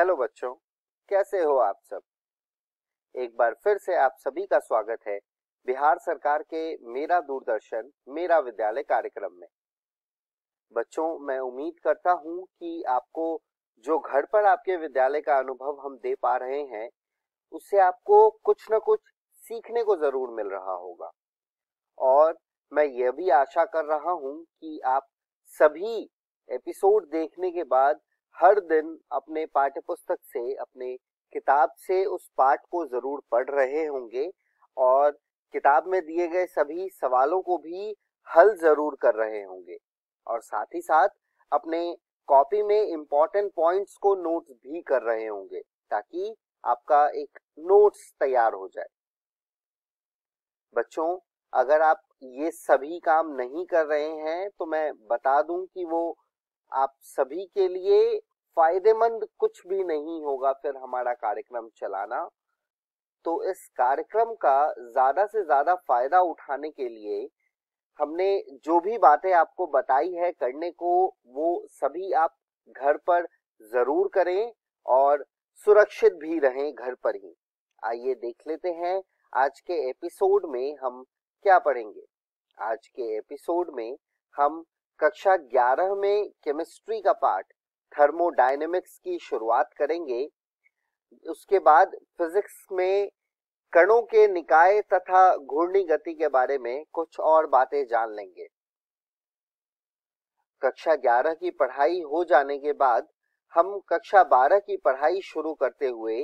Hello बच्चों, कैसे हो आप सब। एक बार फिर से आप सभी का स्वागत है बिहार सरकार के मेरा दूरदर्शन मेरा विद्यालय कार्यक्रम में। बच्चों, मैं उम्मीद करता हूं कि आपको जो घर पर आपके विद्यालय का अनुभव हम दे पा रहे हैं उससे आपको कुछ न कुछ सीखने को जरूर मिल रहा होगा। और मैं यह भी आशा कर रहा हूं कि आप सभी एपिसोड देखने के बाद हर दिन अपने पाठ्य पुस्तक से, अपने किताब से उस पाठ को जरूर पढ़ रहे होंगे और किताब में दिए गए सभी सवालों को भी हल जरूर कर रहे होंगे और साथ ही साथ अपने कॉपी में इम्पोर्टेंट पॉइंट्स को नोट्स भी कर रहे होंगे ताकि आपका एक नोट्स तैयार हो जाए। बच्चों, अगर आप ये सभी काम नहीं कर रहे हैं तो मैं बता दूं कि वो आप सभी के लिए फायदेमंद कुछ भी नहीं होगा फिर हमारा कार्यक्रम चलाना। तो इस कार्यक्रम का ज्यादा से ज्यादा फायदा उठाने के लिए हमने जो भी बातें आपको बताई है करने को, वो सभी आप घर पर जरूर करें और सुरक्षित भी रहें घर पर ही। आइए देख लेते हैं आज के एपिसोड में हम क्या पढ़ेंगे। आज के एपिसोड में हम कक्षा 11 में केमिस्ट्री का पाठ थर्मोडायनेमिक्स की शुरुआत करेंगे। उसके बाद फिजिक्स में कणों के निकाय तथा घूर्णी गति के बारे में कुछ और बातें जान लेंगे। कक्षा 11 की पढ़ाई हो जाने के बाद हम कक्षा 12 की पढ़ाई शुरू करते हुए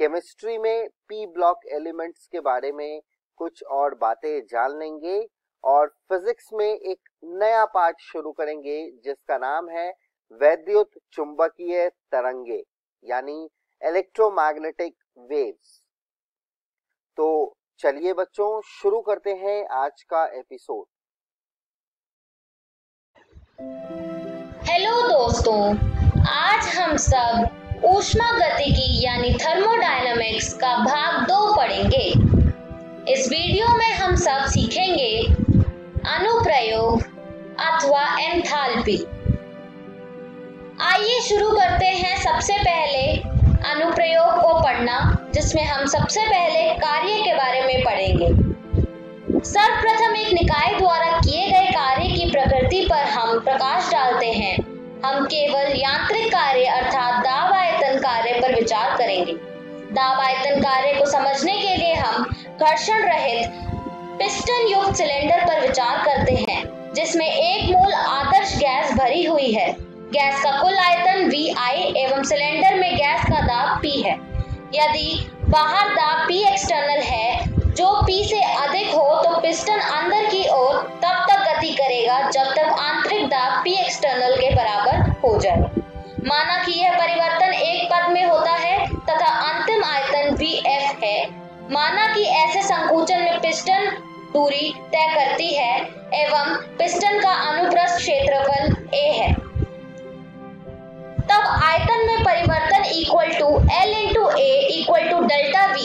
केमिस्ट्री में पी ब्लॉक एलिमेंट्स के बारे में कुछ और बातें जान लेंगे और फिजिक्स में एक नया पाठ शुरू करेंगे जिसका नाम है वैद्युत चुंबकीय तरंगे यानी इलेक्ट्रोमैग्नेटिक वेव्स। तो चलिए बच्चों, शुरू करते हैं आज का एपिसोड। हेलो दोस्तों, आज हम सब ऊष्मागतिकी यानी थर्मोडायनामिक्स का भाग 2 पढ़ेंगे। इस वीडियो में हम सब सीखेंगे अनुप्रयोग अथवा एंथैल्पी। आइए शुरू करते हैं सबसे पहले अनुप्रयोग को पढ़ना, जिसमें हम सबसे पहले कार्य के बारे में पढ़ेंगे। सर्वप्रथम एक निकाय द्वारा किए गए कार्य की प्रकृति पर हम प्रकाश डालते हैं। हम केवल यांत्रिक कार्य अर्थात दाब आयतन कार्य पर विचार करेंगे। दाब आयतन कार्य को समझने के लिए हम घर्षण रहित पिस्टन युक्त सिलेंडर पर विचार करते हैं जिसमें 1 मोल आदर्श गैस भरी हुई है। गैस का कुल आयतन Vi एवं सिलेंडर में गैस का दाब P है। यदि बाहर दाब P एक्सटर्नल है जो P से अधिक हो तो पिस्टन अंदर की ओर तब तक गति करेगा जब तक आंतरिक दाब P एक्सटर्नल के बराबर हो जाए। माना कि यह परिवर्तन एक पद में होता है तथा अंतिम आयतन Vf है। माना कि ऐसे संकुचन में पिस्टन दूरी तय करती है एवं पिस्टन का अनुप्रस्थ क्षेत्रफल A है। तब आयतन में परिवर्तन equal to L into A equal to delta V।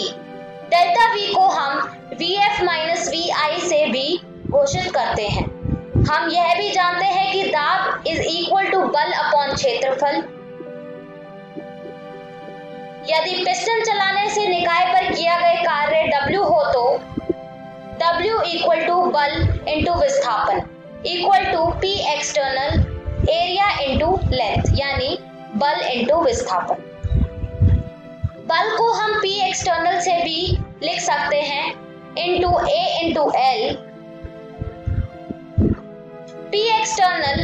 Delta V को हम Vf माइनस Vi से भी घोषित करते हैं। हम यह भी जानते हैं कि दाब इज इक्वल टू बल अपॉन क्षेत्रफल। यदि पिस्टन चलाने से निकाय पर किया गया कार्य W हो तो W इक्वल टू बल इंटू विस्थापन equal to P external area into length यानी बल इंटू विस्थापन। बल को हम P एक्सटर्नल से भी लिख सकते हैं into A into L। P external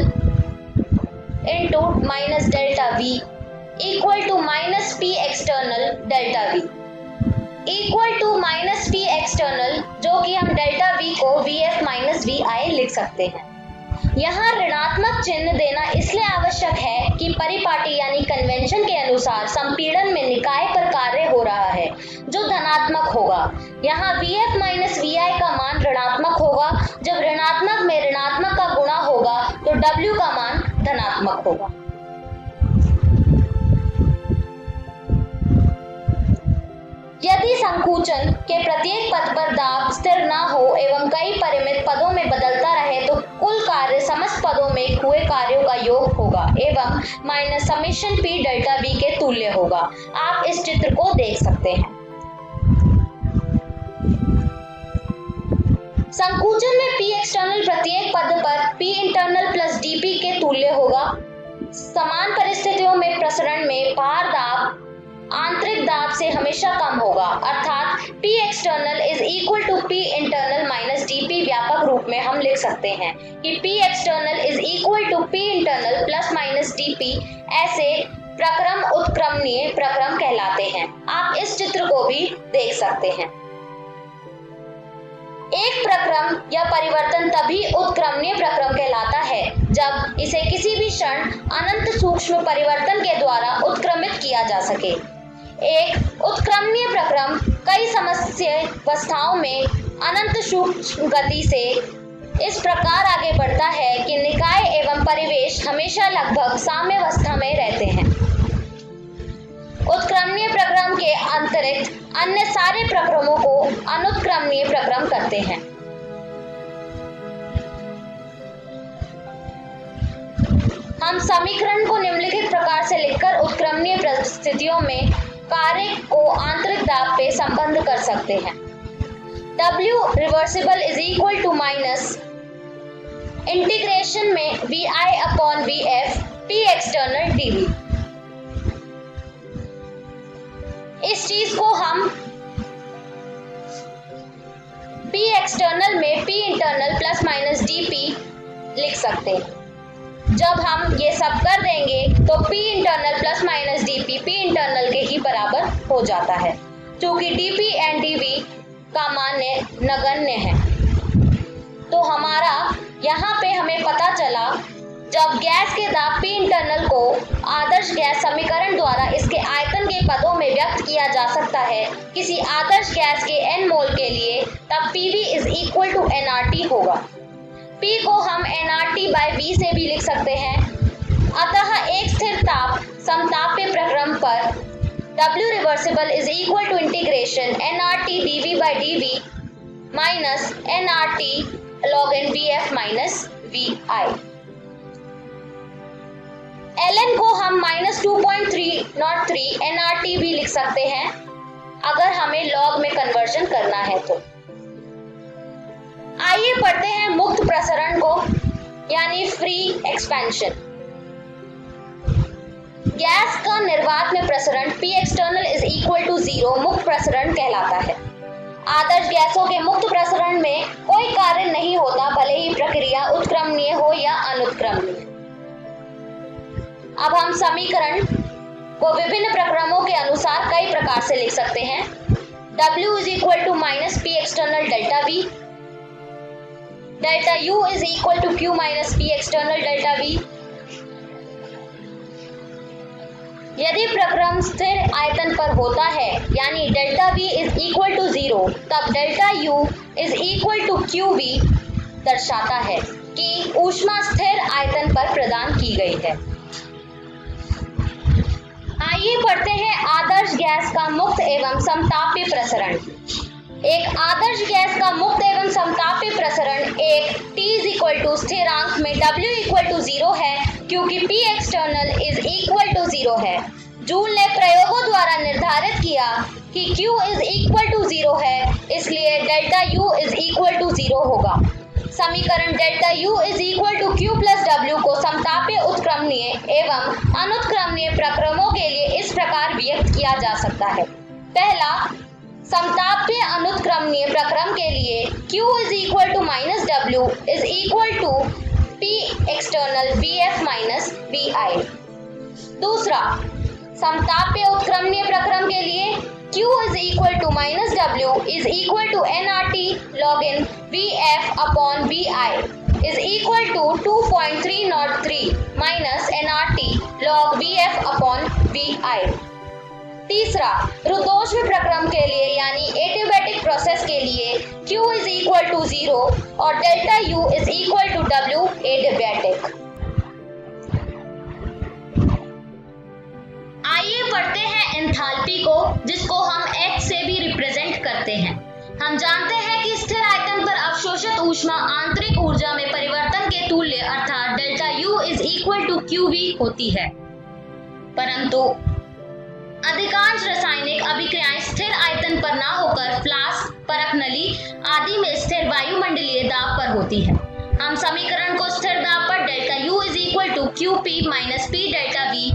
into minus delta V equal to minus P external delta V equal to minus P external, जो कि हम डेल्टा V को Vf माइनस Vi लिख सकते हैं। यहाँ ऋणात्मक चिन्ह देना इसलिए आवश्यक है कि परिपाटी यानी कन्वेंशन के अनुसार संपीड़न में निकाय पर कार्य हो रहा है जो धनात्मक होगा। यहाँ Vf माइनस Vi का मान ऋणात्मक होगा। जब ऋणात्मक में ऋणात्मक का गुणा होगा तो W का मान धनात्मक होगा। यदि संकुचन के प्रत्येक पद पर दाब स्थिर न हो एवं कई परिमित पदों में बदलता रहे तो कुल कार्य समस्त पदों में हुए कार्यों का योग होगा एवं minus summation P delta V के तुल्य होगा। आप इस चित्र को देख सकते हैं। संकुचन में P एक्सटर्नल प्रत्येक पद पर P इंटरनल प्लस dP के तुल्य होगा। समान परिस्थितियों में प्रसरण में भार दाब आंतरिक दाब से हमेशा कम होगा, अर्थात P external is equal to P internal minus dP। व्यापक रूप में हम लिख सकते हैं कि P external is equal to P internal plus minus dP। ऐसे प्रक्रम उत्क्रमणीय प्रक्रम कहलाते हैं। आप इस चित्र को भी देख सकते हैं। एक प्रक्रम या परिवर्तन तभी उत्क्रमणीय प्रक्रम कहलाता है जब इसे किसी भी क्षण अनंत सूक्ष्म परिवर्तन के द्वारा उत्क्रमित किया जा सके। एक उत्क्रमणीय प्रक्रम कई समस्यावस्थाओं में अनंत सूक्ष्म गति से इस प्रकार आगे बढ़ता है कि निकाय एवं परिवेश हमेशा लगभग साम्यावस्था में रहते हैं। उत्क्रमणीय प्रक्रम के अतिरिक्त अन्य सारे प्रक्रमों को अनुत्क्रमणीय प्रक्रम कहते हैं। हम समीकरण को निम्नलिखित प्रकार से लिखकर उत्क्रमणीय परिस्थितियों में कार्य को आंतरिक दाब पे संबंध कर सकते हैं। W reversible is equal to minus integration में VI upon VF P external dV। इस चीज को हम P एक्सटर्नल में P internal plus minus dP लिख सकते हैं। जब हम ये सब कर देंगे तो P internal plus minus dP P internal के ही बराबर हो जाता है, क्योंकि dP एंड dV का मान नगण्य है। तो हमारा यहाँ पे हमें पता चला जब गैस के दाब P इंटरनल को आदर्श गैस समीकरण द्वारा इसके आयतन के पदों में व्यक्त किया जा सकता है किसी आदर्श गैस के n मोल के लिए, तब PV is equal to nRT होगा। P को हम nRT बाय V से भी लिख सकते हैं। अतः एक स्थिर ताप समताप्य प्रक्रम पर W reversible is equal to integration nRT dV by dV minus nRT log n VF minus VI। ln को हम माइनस 2.303 nRT भी लिख सकते हैं अगर हमें लॉग में कन्वर्जन करना है तो। आइए पढ़ते हैं मुक्त प्रसरण को, यानी फ्री एक्सपेंशन। गैस का निर्वात में प्रसरण P external is equal to 0 मुक्त प्रसरण कहलाता है। आदर्श गैसों के मुक्त प्रसरण में कोई कार्य नहीं होता, भले ही प्रक्रिया उत्क्रमणीय हो या अनुत्क्रमणीय। अब हम समीकरण को विभिन्न प्रक्रमों के अनुसार कई प्रकार से लिख सकते हैं। W is equal to minus P external delta V, delta U is equal to Q minus P external delta V। यदि प्रक्रम स्थिर आयतन पर होता है, यानी delta V is equal to 0, तब delta U is equal to QV दर्शाता है कि ऊष्मा स्थिर आयतन पर प्रदान की गई है। आइए पढ़ते हैं आदर्श गैस का मुक्त एवं समताप्य प्रसरण। एक आदर्श गैस का मुक्त एवं समताप्य प्रसरण एक T इज इक्वल टू स्थिरांक में W इक्वल टू 0 है, क्योंकि P external is equal to 0 है। जूल ने प्रयोगों द्वारा निर्धारित किया कि Q इज इक्वल टू 0 है, इसलिए delta U is equal to 0 होगा। समीकरण delta U is equal to Q plus W को समताप्य उत्क्रमणीय एवं अनुत्क्रमणीय प्रक्रमों के लिए इस प्रकार व्यक्त किया जा सकता है। पहला, समताप्य अनुत्क्रमणीय प्रक्रम के लिए Q is equal to minus W is equal to P external VF minus VI। दूसरा, समताप्य उत्क्रमणीय प्रक्रम के लिए Q is equal to minus W is equal to nRT log n VF upon VI is equal to 2.303 minus nRT log VF upon VI। तीसरा, रुद्धोष्म प्रक्रम के लिए यानी एडियाबैटिक प्रोसेस के लिए Q इज इक्वल टू 0 और delta U is equal to W adiabatic. आइए पढ़ते हैं एंथैल्पी को, जिसको हम H से भी हम जानते हैं कि स्थिर आयतन पर अवशोषित ऊष्मा आंतरिक ऊर्जा में परिवर्तन के तुल्य अर्थात delta U is equal to QV होती है, परंतु अधिकांश रासायनिक अभिक्रियाएं स्थिर आयतन पर ना होकर फ्लास्क, परख नली आदि में स्थिर वायुमंडलीय दाब पर होती है। हम समीकरण को स्थिर दाब पर delta U is equal to QP minus P delta V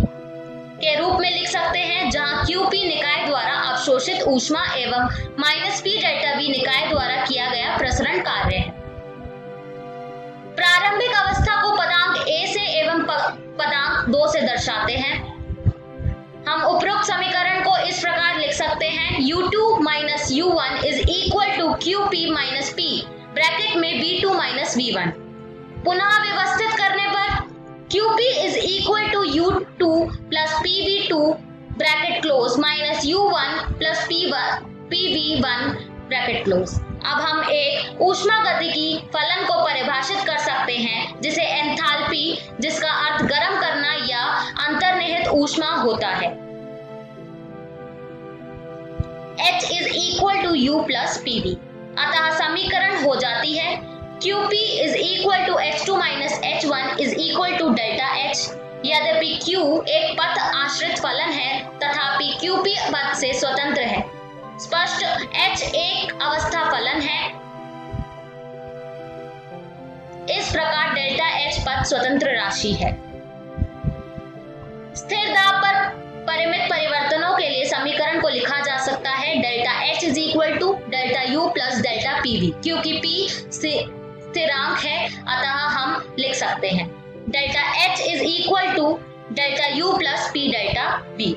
के रूप में लिख सकते हैं, जहां QP निकाय द्वारा अवशोषित ऊष्मा एवं माइनस P डेल्टा V निकाय द्वारा किया गया प्रसरण कार्य है। प्रारंभिक अवस्था को पदांक A से एवं पदांक 2 से दर्शाते हैं। हम उपरोक्त समीकरण को इस प्रकार लिख सकते हैं, U2 minus U1 is equal to QP minus P bracket में V2 माइनस V1। पुनः व्यवस्थित करने पर QP is equal to U2 plus PV2 bracket close minus U1 plus PV1 bracket close. अब हम एक ऊष्मागतिकी फलन को परिभाषित कर सकते हैं, जिसे एंथैल्पी, जिसका अर्थ गर्म करना या अंतर्निहित ऊष्मा होता है, H is equal to U plus PV। अतः समीकरण हो जाती है QP is equal to H2 minus H1 is equal to delta H। यद्यपि Q एक पथ आश्रित फलन है, तथापि QP पथ से स्वतंत्र है। स्पष्ट H एक अवस्था फलन है, इस प्रकार डेल्टा H पथ स्वतंत्र राशि है। स्थिर दाब पर परिमित परिवर्तनों के लिए समीकरण को लिखा जा सकता है, delta H is equal to delta U plus delta PV। क्योंकि P स्थिरांक है, अतः हम लिख सकते हैं delta H is equal to delta U plus P delta V।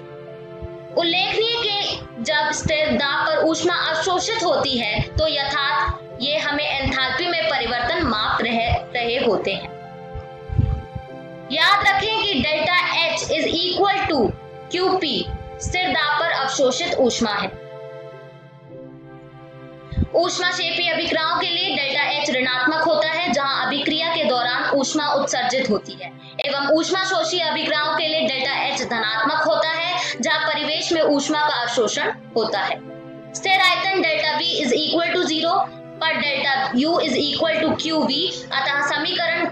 उल्लेखनीय कि जब स्थिर दाब पर ऊष्मा अवशोषित होती है तो यथार्थ ये हमें एंथैल्पी में परिवर्तन माप रहे होते हैं। याद रखें कि delta H is equal to QP स्थिर दाब पर अवशोषित ऊष्मा है। ऊष्माक्षेपी अभिक्रियाओं के लिए डेल्टा H ऋणात्मक होता है, जहां अभिक्रिया के दौरान ऊष्मा उत्सर्जित होती है, एवं ऊष्माशोषी अभिक्रियाओं के लिए डेल्टा H धनात्मक होता है, जहां परिवेश में ऊष्मा का अवशोषण होता है। स्थिर आयतन delta V is equal to 0 पर delta U is equal to QV। अतः समीकरण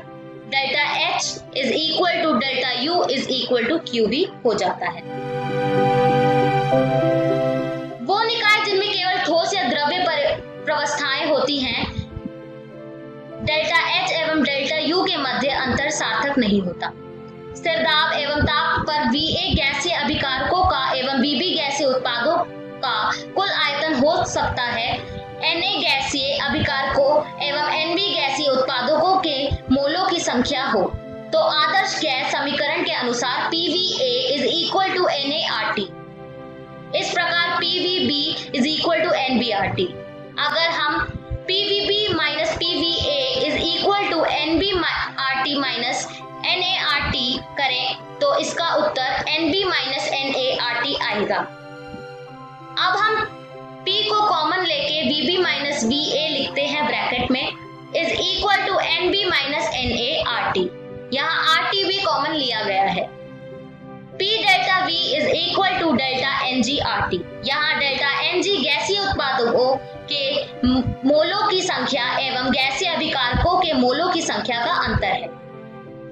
delta H is equal to delta U is equal to QV हो जाता है। वो निकाय जिनमें केवल ठोस या द्रव्य प्रवस्थाएं होती हैं, डेल्टा H एवं डेल्टा U के मध्य अंतर सार्थक नहीं होता। स्थिर दाब एवं ताप पर VA गैसीय अभिकारकों का एवं VB गैसीय उत्पादों का कुल आयतन हो सकता है Na गैसीय अभिकारकों एवं Nb गैसीय उत्पादकों के मोलों की संख्या हो, तो आदर्श गैस समीकरण के अनुसार PVA is equal to NaRT। इस प्रकार PVB is equal to NbRT। अगर हम PVB minus PVA is equal to NbRT minus NaRT करें तो इसका उत्तर NB माइनस NaRT आएगा। अब हम P को कॉमन लेके VB माइनस VA लिखते हैं ब्रैकेट में, is equal to NB minus NaRT। यहाँ RT भी कॉमन लिया गया है। P delta V is equal to delta NgRT। यहाँ डेल्टा Ng गैसीय उत्पादकों के मोलों की संख्या एवं गैसीय अभिकारकों के मोलों की संख्या का अंतर है।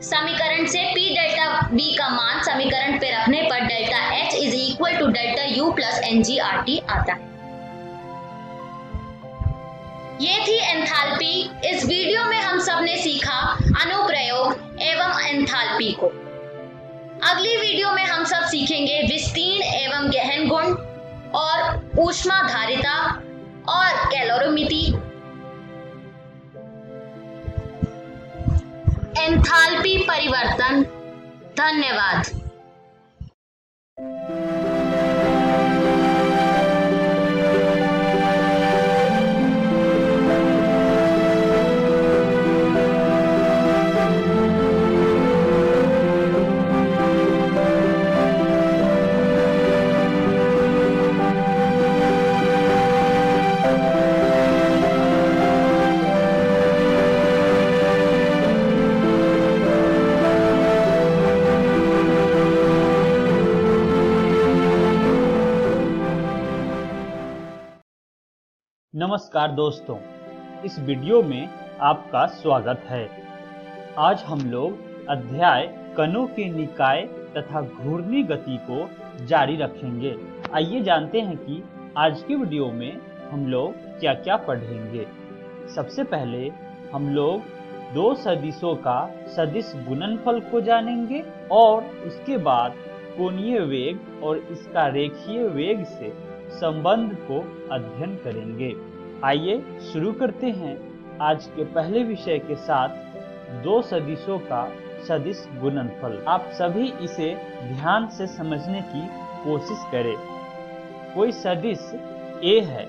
समीकरण से P डेल्टा V का मान समीकरण पे रखने पर delta H is equal to delta U plus NgRT आता है। ये थी एंथैल्पी। इस वीडियो में हम सब ने सीखा अनुप्रयोग एवं एंथैल्पी को। अगली वीडियो में हम सब सीखेंगे विस्तीर्ण एवं गहन गुण और ऊष्माधारिता और कैलोरीमिति। एंथैल्पी परिवर्तन। धन्यवाद। नमस्कार दोस्तों, इस वीडियो में आपका स्वागत है। आज हम लोग अध्याय कणों के निकाय तथा घूर्णी गति को जारी रखेंगे। आइए जानते हैं कि आज की वीडियो में हम लोग क्या क्या पढ़ेंगे। सबसे पहले हम लोग दो सदिशों का सदिश गुणनफल को जानेंगे और उसके बाद कोणीय वेग और इसका रेखीय वेग से संबंध को अध्ययन करेंगे। आइए शुरू करते हैं आज के पहले विषय के साथ, दो सदिशों का सदिश गुणनफल। आप सभी इसे ध्यान से समझने की कोशिश करें। कोई सदिश A है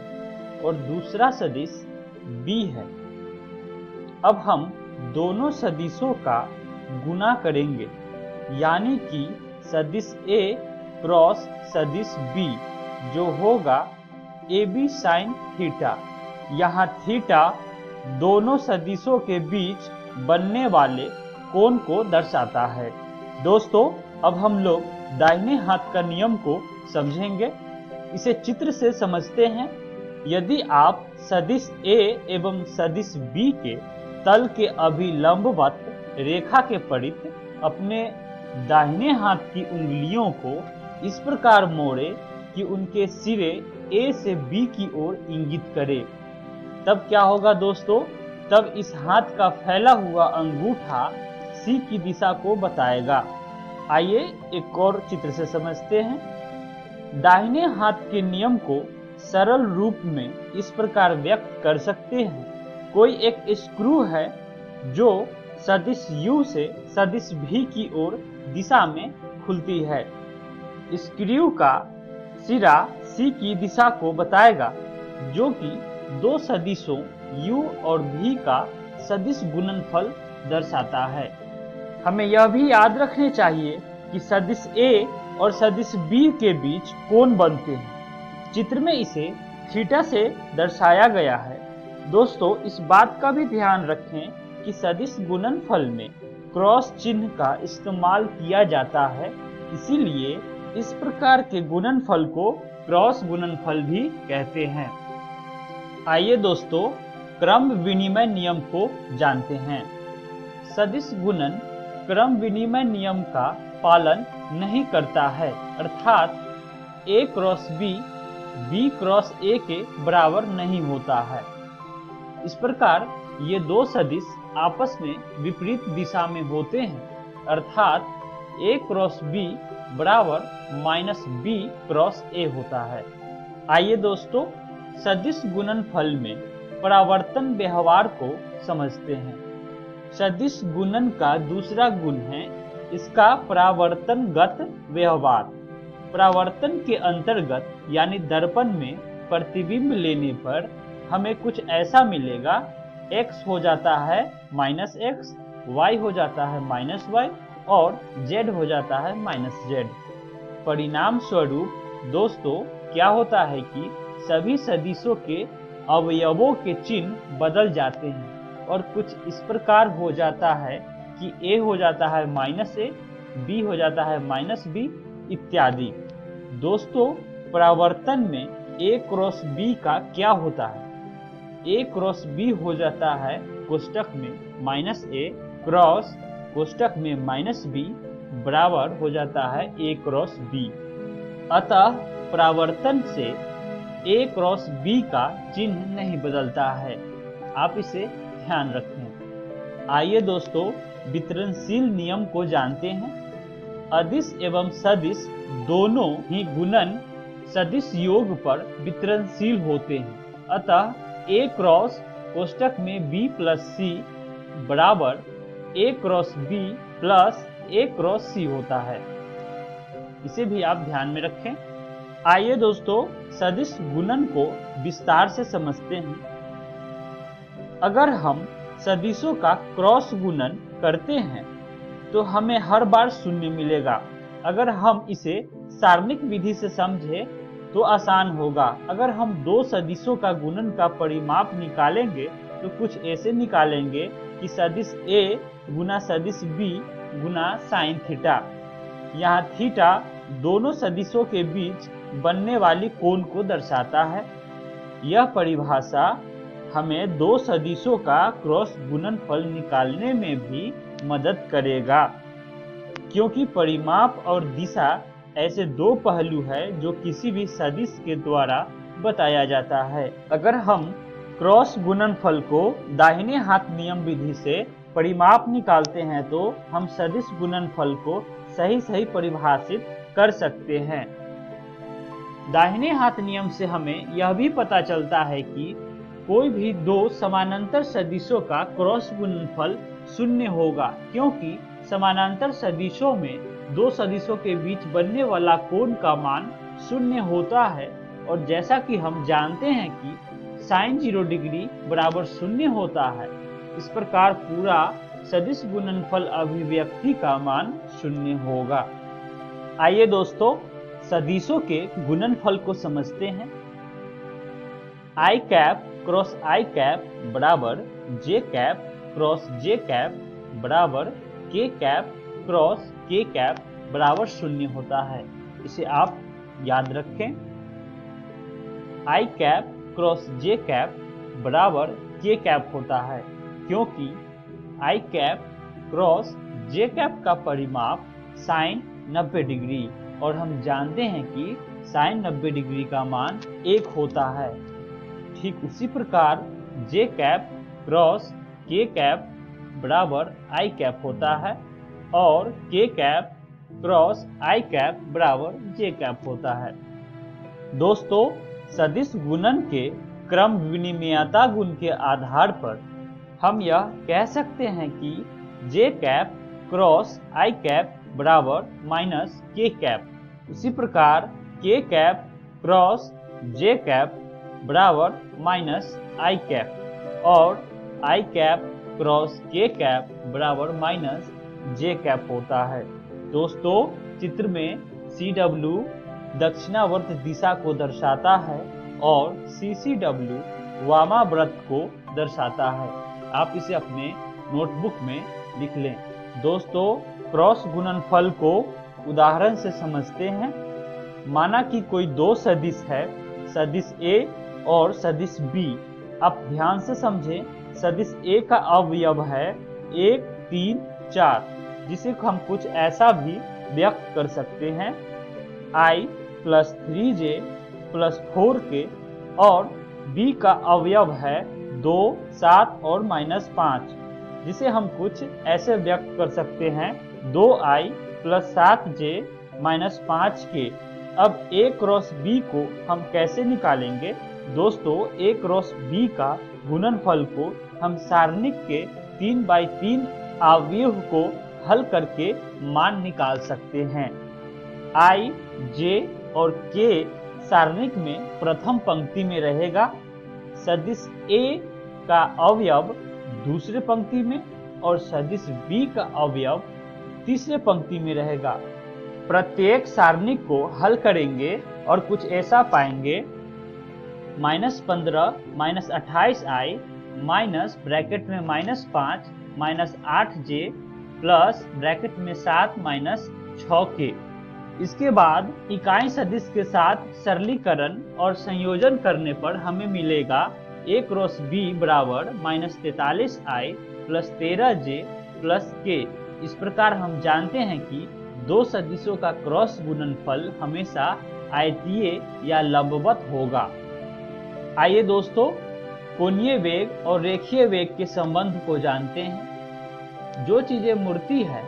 और दूसरा सदिश B है। अब हम दोनों सदिशों का गुणा करेंगे, यानी कि सदिश A क्रॉस सदिश B, जो होगा AB sin थीटा। यहाँ थीटा दोनों सदिशों के बीच बनने वाले कोण को दर्शाता है। दोस्तों, अब हम लोग दाहिने हाथ का नियम को समझेंगे। इसे चित्र से समझते हैं। यदि आप सदिश A एवं सदिश B के तल के अभिलंबवत रेखा के परित अपने दाहिने हाथ की उंगलियों को इस प्रकार मोड़े कि उनके सिरे A से B की ओर इंगित करे, तब क्या होगा दोस्तों? तब इस हाथ का फैला हुआ अंगूठा C की दिशा को बताएगा। आइए एक और चित्र से समझते हैं। दाहिने हाथ के नियम को सरल रूप में इस प्रकार व्यक्त कर सकते हैं। कोई एक स्क्रू है जो सदिश U से सदिश V की ओर दिशा में खुलती है। स्क्रू का सिरा C की दिशा को बताएगा, जो कि दो सदिशों U और V का सदिश गुणनफल दर्शाता है। हमें यह भी याद रखने चाहिए कि सदिश A और सदिश B के बीच कोण बनते हैं। चित्र में इसे थीटा से दर्शाया गया है। दोस्तों, इस बात का भी ध्यान रखें कि सदिश गुणनफल में क्रॉस चिन्ह का इस्तेमाल किया जाता है, इसीलिए इस प्रकार के गुणनफल को क्रॉस गुणनफल भी कहते हैं। आइए दोस्तों, क्रम विनिमय नियम को जानते हैं। सदिश गुणन क्रम विनिमय नियम का पालन नहीं करता है, अर्थात A cross B B cross A के बराबर नहीं होता है। इस प्रकार ये दो सदिश आपस में विपरीत दिशा में होते हैं, अर्थात A क्रॉस B बराबर माइनस B क्रॉस A होता है। आइए दोस्तों, सदिश गुणनफल में परावर्तन व्यवहार को समझते हैं। सदिश गुणन का दूसरा गुण है इसका परावर्तनगत व्यवहार। परावर्तन के अंतर्गत यानी दर्पण में प्रतिबिंब लेने पर हमें कुछ ऐसा मिलेगा। x हो जाता है माइनस x, y हो जाता है माइनस y और z हो जाता है माइनस z। परिणाम स्वरूप दोस्तों क्या होता है कि सभी सदिशों के अवयवों के चिन्ह बदल जाते हैं और कुछ इस प्रकार हो जाता है कि A हो जाता है माइनस A, B हो जाता है माइनस B इत्यादि। दोस्तों, परावर्तन में A क्रॉस B का क्या होता है? A क्रॉस B हो जाता है कोष्ठक में माइनस A क्रॉस कोष्ठक में माइनस B बराबर हो जाता है A क्रॉस B। अतः परावर्तन से A क्रॉस B का चिन्ह नहीं बदलता है। आप इसे ध्यान रखें। आइए दोस्तों, वितरणशील नियम को जानते हैं। अदिश एवं सदिश दोनों ही गुणन सदिश योग पर वितरणशील होते हैं। अतः A क्रॉस कोष्ठक में B प्लस C बराबर A cross B plus A cross C होता है। इसे भी आप ध्यान में रखें। आइए दोस्तों, सदिश गुणन को विस्तार से समझते हैं। अगर हम सदिशों का क्रॉस गुणन करते हैं तो हमें हर बार शून्य मिलेगा। अगर हम इसे सारणिक विधि से समझे तो आसान होगा। अगर हम दो सदिशों का गुणन का परिमाप निकालेंगे तो कुछ ऐसे निकालेंगे कि सदिश A गुना सदिश B गुना साइन थीटा। यहाँ थीटा दोनों सदिशों के बीच बनने वाली कोण को दर्शाता है। यह परिभाषा हमें दो सदिशों का क्रॉस गुणनफल निकालने में भी मदद करेगा, क्योंकि परिमाप और दिशा ऐसे दो पहलू हैं जो किसी भी सदिश के द्वारा बताया जाता है। अगर हम क्रॉस गुणनफल को दाहिने हाथ नियम विधि से परिमाप निकालते हैं तो हम सदिश गुणनफल को सही परिभाषित कर सकते हैं। दाहिने हाथ नियम से हमें यह भी पता चलता है कि कोई भी दो समानांतर सदिशों का क्रॉस गुणनफल शून्य होगा, क्योंकि समानांतर सदिशों में दो सदिशों के बीच बनने वाला कोण का मान शून्य होता है। और जैसा कि हम जानते हैं कि sin 0 डिग्री बराबर शून्य होता है, इस प्रकार पूरा सदिश गुणनफल अभिव्यक्ति का मान शून्य होगा। आइए दोस्तों, सदिशों के गुणनफल को समझते हैं। i cap cross i cap बराबर j cap cross j cap बराबर k cap cross k cap बराबर शून्य होता है। इसे आप याद रखें। i cap cross j cap बराबर k कैप होता है, क्योंकि i cap cross j cap का परिमाप साइन 90 डिग्री, और हम जानते हैं कि साइन 90 डिग्री का मान 1 होता है। ठीक उसी प्रकार j cap cross k cap बराबर i कैप होता है, और k cap cross i cap बराबर j कैप होता है। दोस्तों, सदिश गुणन के क्रम विनिमेयता गुण के आधार पर हम यह कह सकते हैं कि j cap cross i cap बराबर माइनस k कैप। उसी प्रकार k cap cross j cap बराबर माइनस i कैप, और i cap cross k cap बराबर माइनस j कैप होता है। दोस्तों, चित्र में CW दक्षिणावर्त दिशा को दर्शाता है और CCW वामाव्रत को दर्शाता है। आप इसे अपने नोटबुक में लिख लें। दोस्तों, क्रॉस गुणनफल को उदाहरण से समझते हैं। माना कि कोई दो सदिश है, सदिश A और सदिश B। आप ध्यान से समझें। सदिश A का अवयव है 1, 3, 4, जिसे हम कुछ ऐसा भी व्यक्त कर सकते हैं I + 3j + 4k, और B का अवयव है 2, 7 और -5, जिसे हम कुछ ऐसे व्यक्त कर सकते हैं 2i + 7j - 5k। अब A क्रॉस B को हम कैसे निकालेंगे? दोस्तों, A क्रॉस B का गुणनफल को हम सारणिक के 3x3 अवयव को हल करके मान निकाल सकते हैं। I, J और K सारणिक में प्रथम पंक्ति में रहेगा। सदिश A का अवयव दूसरे पंक्ति में और सदिश B का अवयव तीसरे पंक्ति में रहेगा। प्रत्येक सारणिक को हल करेंगे और कुछ ऐसा पाएंगे। -15 -28i माइनस ब्रैकेट में -5 -8j प्लस ब्रैकेट में 7 -6k। इसके बाद इकाई सदिश के साथ सरलीकरण और संयोजन करने पर हमें मिलेगा A क्रॉस B बराबर -43i + 13j + k। इस प्रकार हम जानते हैं कि दो सदिशों का क्रॉस गुणनफल हमेशा आयतीय या लंबवत होगा। आइए दोस्तों, कोणीय वेग और रेखीय वेग के संबंध को जानते हैं। जो चीजें मूर्ति है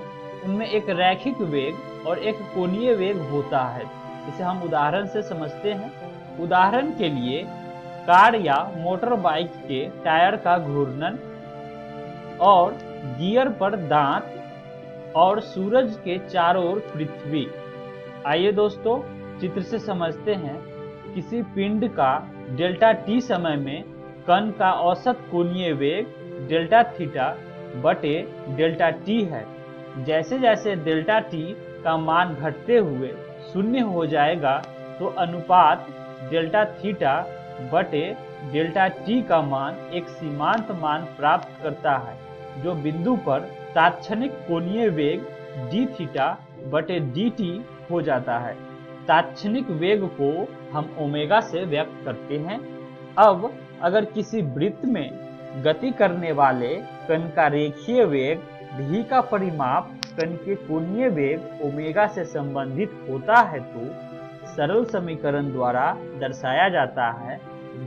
उनमें एक रैखिक वेग और एक कोणीय वेग होता है। इसे हम उदाहरण से समझते हैं। उदाहरण के लिए कार या मोटर बाइक के टायर का घूर्णन, और गियर पर दांत, और सूरज के चारों ओर पृथ्वी। आइए दोस्तों, चित्र से समझते हैं। किसी पिंड का डेल्टा t समय में कण का औसत कोणीय वेग डेल्टा थीटा बटे डेल्टा t है। जैसे जैसे डेल्टा t का मान घटते हुए शून्य हो जाएगा तो अनुपात डेल्टा थीटा बटे डेल्टा t का मान एक सीमांत मान प्राप्त करता है, जो बिंदु पर तात्क्षणिक कोणीय वेग d थीटा बटे dt हो जाता है। तात्क्षणिक वेग को हम ओमेगा से व्यक्त करते हैं। अब अगर किसी वृत्त में गति करने वाले कण का रेखीय वेग v का परिमाप कण के कोणीय वेग ओमेगा से संबंधित होता है तो सरल समीकरण द्वारा दर्शाया जाता है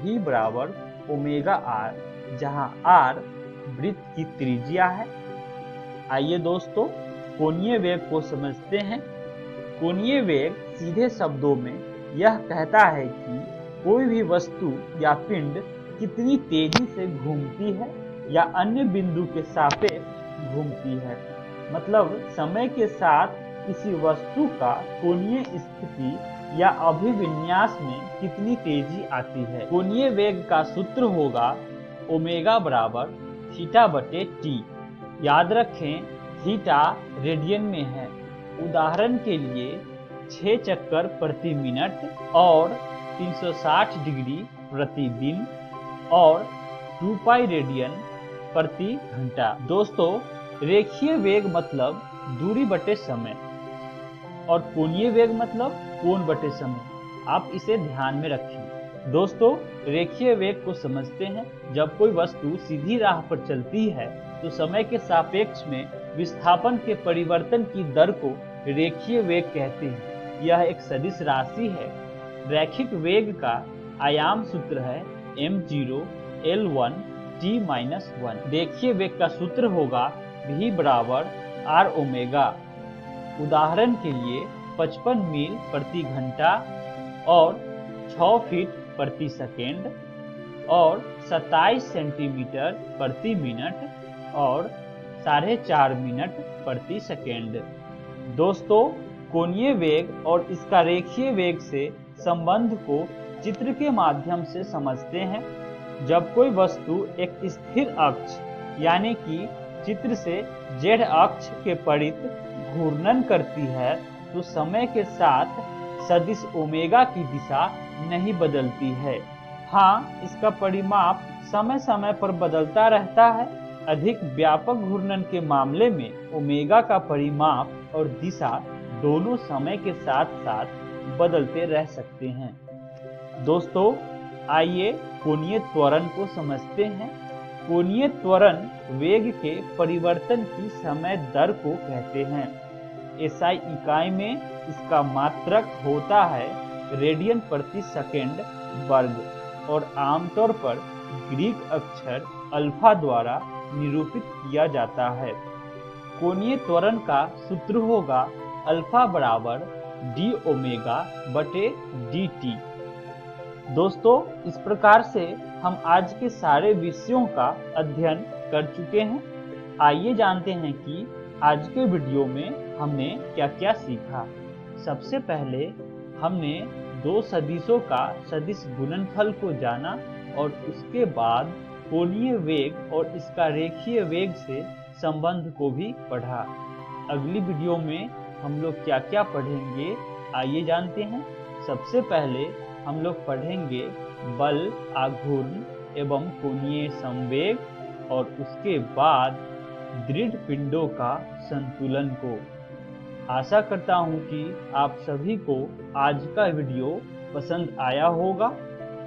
v बराबर ओमेगा r, जहां r वृत्त की त्रिज्या है। आइए दोस्तों कोणीय वेग को समझते हैं। कोणीय वेग सीधे शब्दों में यह कहता है कि कोई भी वस्तु या पिंड कितनी तेजी से घूमती है या अन्य बिंदु के सापेक्ष घूमती है। मतलब समय के साथ किसी वस्तु का कोणीय स्थिति या अभिविन्यास में कितनी तेजी आती है। कोणीय वेग का सूत्र होगा ओमेगा बराबर थीटा बटे टी। याद रखें थीटा रेडियन में है। उदाहरण के लिए 6 चक्कर प्रति मिनट और 360 डिग्री प्रति दिन और 2 पाई रेडियन प्रति घंटा। दोस्तों रेखीय वेग मतलब दूरी बटे समय और कोणीय वेग मतलब कोण बटे समय। आप इसे ध्यान में रखें। दोस्तों रेखीय वेग को समझते हैं। जब कोई वस्तु सीधी राह पर चलती है तो समय के सापेक्ष में विस्थापन के परिवर्तन की दर को रेखीय वेग कहते हैं। यह एक सदिश राशि है। रैखिक वेग का आयाम सूत्र है m0 L1 t-1। रेखीय वेग का सूत्र होगा v बराबर r ओमेगा। उदाहरण के लिए 55 मील प्रति घंटा और 6 फीट प्रति सेकेंड और 27 सेंटीमीटर प्रति मिनट और 4.5 मिनट प्रति सेकेंड। दोस्तों कोणीय वेग और इसका रेखीय वेग से संबंध को चित्र के माध्यम से समझते हैं। जब कोई वस्तु एक स्थिर अक्ष यानी कि चित्र से z अक्ष के परित घूर्णन करती है तो समय के साथ सदिश ओमेगा की दिशा नहीं बदलती है। हाँ, इसका परिमाप समय समय पर बदलता रहता है। अधिक व्यापक घूर्णन के मामले में ओमेगा का परिमाप और दिशा दोनों समय के साथ साथ बदलते रह सकते हैं। दोस्तों आइए कोणीय त्वरण को समझते हैं। कोणीय त्वरण वेग के परिवर्तन की समय दर को कहते हैं। SI इकाई में इसका मात्रक होता है रेडियन प्रति सेकेंड वर्ग और आमतौर पर ग्रीक अक्षर अल्फा द्वारा निरूपित किया जाता है। कोणीय त्वरण का सूत्र होगा अल्फा बराबर d ओमेगा बटे dt। दोस्तों इस प्रकार से हम आज के सारे विषयों का अध्ययन कर चुके हैं। आइए जानते हैं कि आज के वीडियो में हमने क्या क्या सीखा। सबसे पहले हमने दो सदिशों का सदिश गुणनफल को जाना और उसके बाद कोणीय वेग और इसका रेखीय वेग से संबंध को भी पढ़ा। अगली वीडियो में हम लोग क्या क्या पढ़ेंगे आइए जानते हैं। सबसे पहले हम लोग पढ़ेंगे बल, आघूर्ण एवं कोणीय संवेग और उसके बाद दृढ़ पिंडों का संतुलन को। आशा करता हूं कि आप सभी को आज का वीडियो पसंद आया होगा।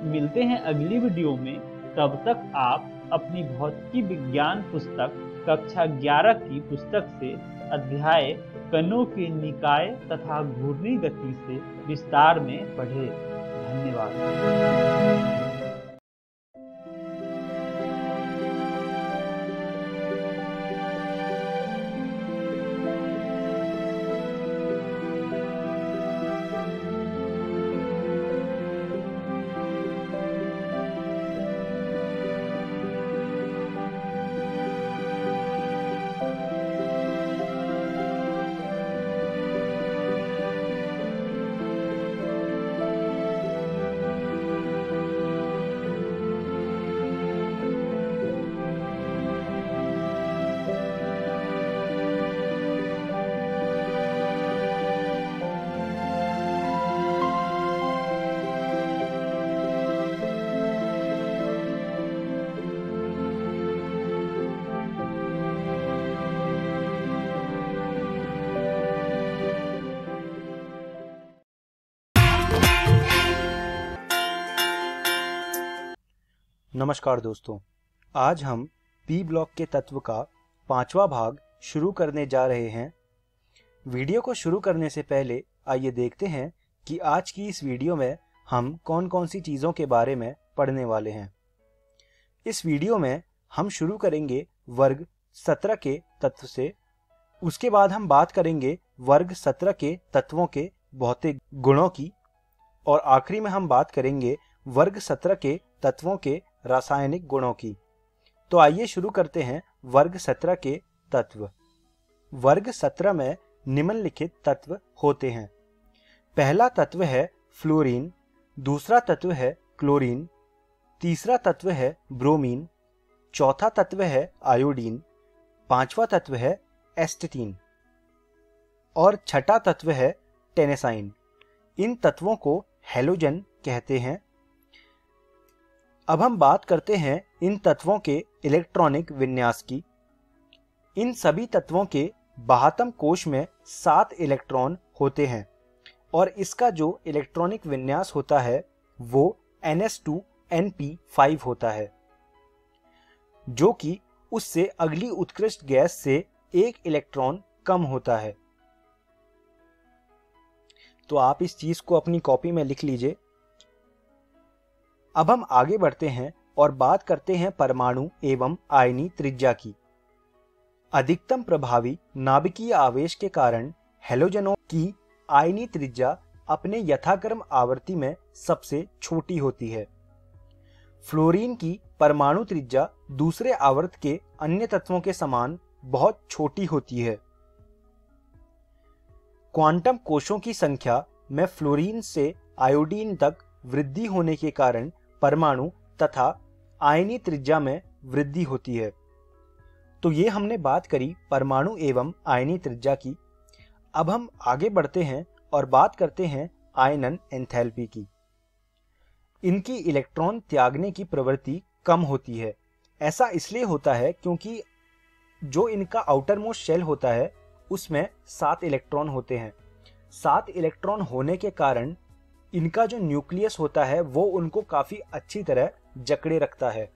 मिलते हैं अगली वीडियो में। तब तक आप अपनी भौतिकी विज्ञान पुस्तक कक्षा 11 की पुस्तक से अध्याय कणों के निकाय तथा घूर्णी गति से विस्तार में पढ़ें। धन्यवाद। नमस्कार दोस्तों, आज हम पी ब्लॉक के तत्व का 5वां भाग शुरू करने जा रहे हैं। वीडियो को शुरू करने से पहले आइए देखते हैं कि आज की इस वीडियो में हम कौन कौन सी चीज़ों के बारे में पढ़ने वाले हैं। इस वीडियो में हम शुरू करेंगे वर्ग 17 के तत्व से, उसके बाद हम बात करेंगे वर्ग 17 के तत्वों के भौतिक गुणों की, और आखिरी में हम बात करेंगे वर्ग 17 के तत्वों के रासायनिक गुणों की। तो आइए शुरू करते हैं वर्ग 17 के तत्व। वर्ग 17 में निम्नलिखित तत्व होते हैं। पहला तत्व है फ्लोरीन, दूसरा तत्व है क्लोरीन, तीसरा तत्व है ब्रोमीन, चौथा तत्व है आयोडीन, पांचवा तत्व है एस्टेटीन और छठा तत्व है टेनेसाइन। इन तत्वों को हैलोजन कहते हैं। अब हम बात करते हैं इन तत्वों के इलेक्ट्रॉनिक विन्यास की। इन सभी तत्वों के बाह्यतम कोश में 7 इलेक्ट्रॉन होते हैं और इसका जो इलेक्ट्रॉनिक विन्यास होता है वो ns2np5 होता है, जो कि उससे अगली उत्कृष्ट गैस से 1 इलेक्ट्रॉन कम होता है। तो आप इस चीज को अपनी कॉपी में लिख लीजिए। अब हम आगे बढ़ते हैं और बात करते हैं परमाणु एवं आयनी त्रिज्या की। अधिकतम प्रभावी नाभिकीय आवेश के कारण हैलोजनों की आयनी त्रिज्या अपने यथाक्रम आवर्ती में सबसे छोटी होती है। फ्लोरीन की परमाणु त्रिज्या दूसरे आवर्त के अन्य तत्वों के समान बहुत छोटी होती है। क्वांटम कोशों की संख्या में फ्लोरीन से आयोडीन तक वृद्धि होने के कारण परमाणु तथा आयनी त्रिज्या में वृद्धि होती है। तो ये हमने बात करी परमाणु एवं आयनी त्रिज्या की। अब हम आगे बढ़ते हैं और बात करते हैं आयनन एंथैल्पी की। इनकी इलेक्ट्रॉन त्यागने की प्रवृत्ति कम होती है। ऐसा इसलिए होता है क्योंकि जो इनका आउटर मोस्ट शेल होता है उसमें 7 इलेक्ट्रॉन होते हैं। 7 इलेक्ट्रॉन होने के कारण इनका जो न्यूक्लियस होता है वो उनको काफी अच्छी तरह जकड़े रखता है